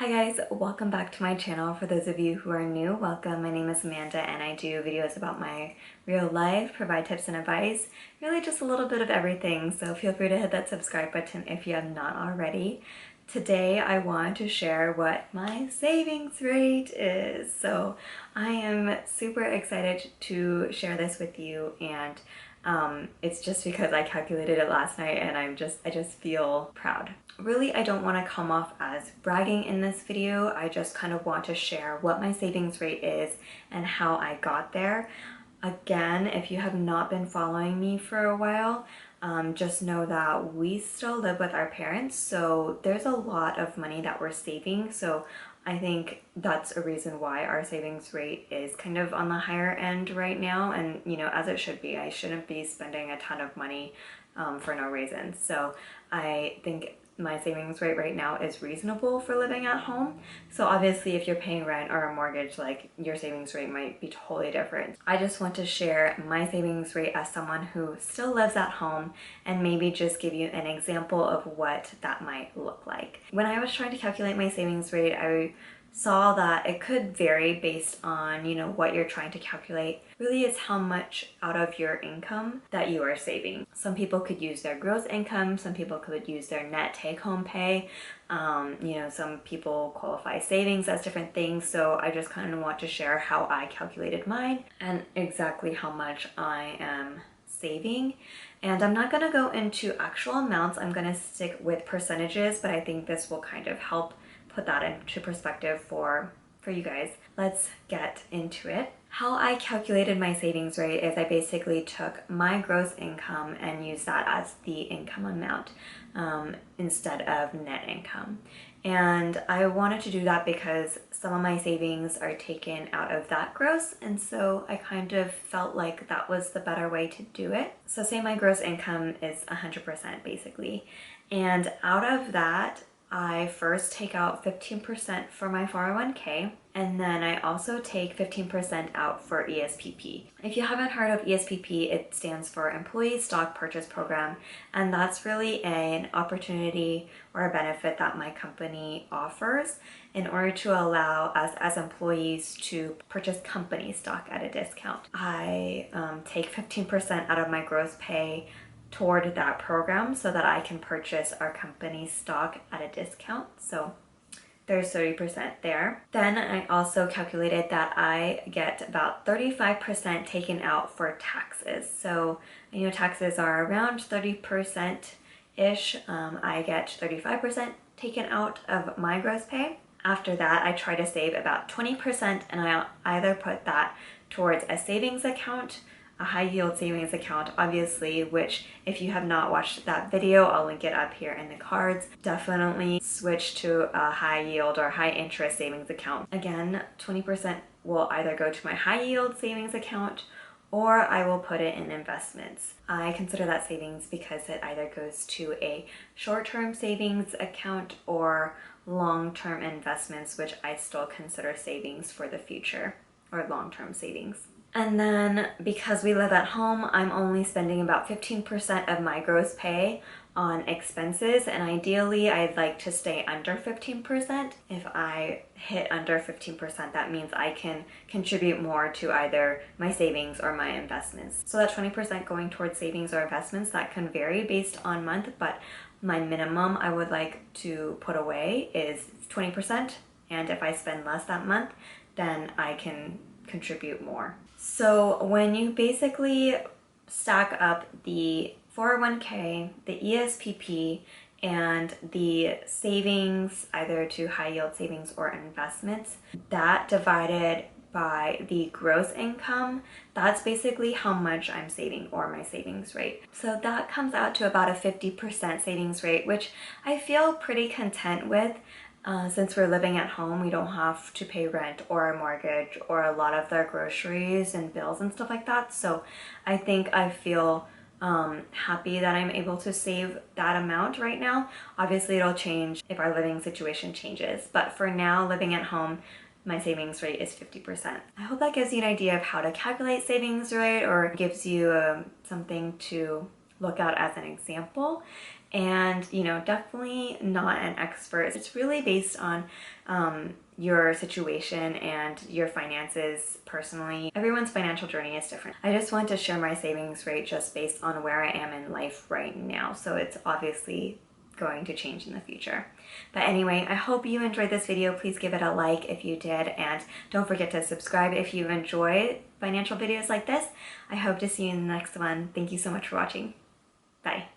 Hi guys, welcome back to my channel. For those of you who are new, welcome. My name is Amanda and I do videos about my real life, provide tips and advice, really just a little bit of everything. So feel free to hit that subscribe button if you have not already. Today I want to share what my savings rate is. So I am super excited to share this with you, and it's just because I calculated it last night and I just feel proud. Really, I don't want to come off as bragging in this video. I just kind of want to share what my savings rate is and how I got there. Again, if you have not been following me for a while, just know that we still live with our parents, so there's a lot of money that we're saving. So I think that's a reason why our savings rate is kind of on the higher end right now, and as it should be. I shouldn't be spending a ton of money for no reason. So I think my savings rate right now is reasonable for living at home. So obviously if you're paying rent or a mortgage, like, your savings rate might be totally different. I just want to share my savings rate as someone who still lives at home and maybe just give you an example of what that might look like. When I was trying to calculate my savings rate, I saw that it could vary based on, what you're trying to calculate. Really, it's how much out of your income that you are saving. Some people could use their gross income, some people could use their net take-home pay. Some people qualify savings as different things. So I just kind of want to share how I calculated mine and exactly how much I am saving. And I'm not going to go into actual amounts. I'm going to stick with percentages, but I think this will kind of help put that into perspective for you guys. Let's get into it. How I calculated my savings rate is I basically took my gross income and used that as the income amount instead of net income. And I wanted to do that because some of my savings are taken out of that gross, and so I kind of felt like that was the better way to do it. So say my gross income is 100% basically, and out of that I first take out 15% for my 401k, and then I also take 15% out for ESPP. If you haven't heard of ESPP, it stands for Employee Stock Purchase Program, and that's really an opportunity or a benefit that my company offers in order to allow us as employees to purchase company stock at a discount. I take 15% out of my gross pay toward that program so that I can purchase our company stock at a discount. So there's 30% there. Then I also calculated that I get about 35% taken out for taxes. So taxes are around 30%-ish. I get 35% taken out of my gross pay. After that, I try to save about 20%, and I either put that towards a savings account, a high yield savings account, obviously, which if you have not watched that video, I'll link it up here in the cards. Definitely switch to a high yield or high interest savings account. Again, 20% will either go to my high yield savings account or I will put it in investments. I consider that savings because it either goes to a short-term savings account or long-term investments, which I still consider savings for the future, or long-term savings. And then because we live at home, I'm only spending about 15% of my gross pay on expenses, and ideally I'd like to stay under 15%. If I hit under 15%, that means I can contribute more to either my savings or my investments. So that 20% going towards savings or investments, that can vary based on month, but my minimum I would like to put away is 20%, and if I spend less that month, then I can contribute more. So when you basically stack up the 401k, the ESPP, and the savings, either to high yield savings or investments, that divided by the gross income, that's basically how much I'm saving, or my savings rate. So that comes out to about a 50% savings rate, which I feel pretty content with. Since we're living at home, we don't have to pay rent or a mortgage or a lot of their groceries and bills and stuff like that. So I think I feel happy that I'm able to save that amount right now. Obviously it'll change if our living situation changes, but for now, living at home, my savings rate is 50%. I hope that gives you an idea of how to calculate savings rate, or gives you something to look at as an example. And, you know, definitely not an expert. It's really based on your situation and your finances personally. Everyone's financial journey is different. I just want to share my savings rate just based on where I am in life right now. So it's obviously going to change in the future. But anyway, I hope you enjoyed this video. Please give it a like if you did, and don't forget to subscribe if you enjoy financial videos like this. I hope to see you in the next one. Thank you so much for watching. Bye.